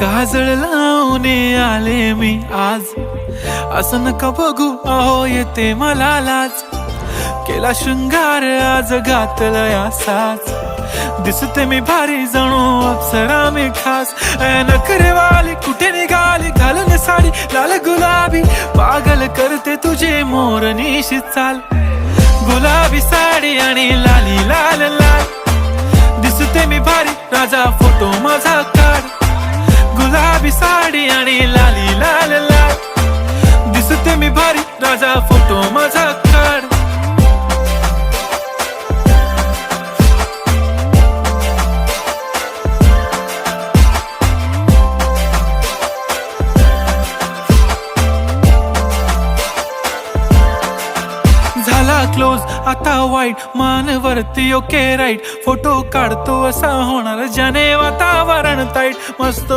काजळ लावून आले मी आज, असं नका बघू अहो येते मला लाज. केला शृंगार आज घातला असाच, दिसते मी भारी जणू अप्सरा मी खास. नखरेवाली कुठे निघाली घालून साडी लाल गुलाबी, पागल करते तुझे मोरनीशी चाल. गुलाबी साडी आणि लाली लाल लाल, दिसते मी भारी राजा फोटो माझा काढ. गुलाबी साडी आणि लाली लाल लाल, दिसते मी भारी राजा फोटो माझा काढ. झाला क्लोज आता वाईट, मान वरती ओके राईट. फोटो काढतो असा होणार ज्याने वातावरण ताईट. मस्त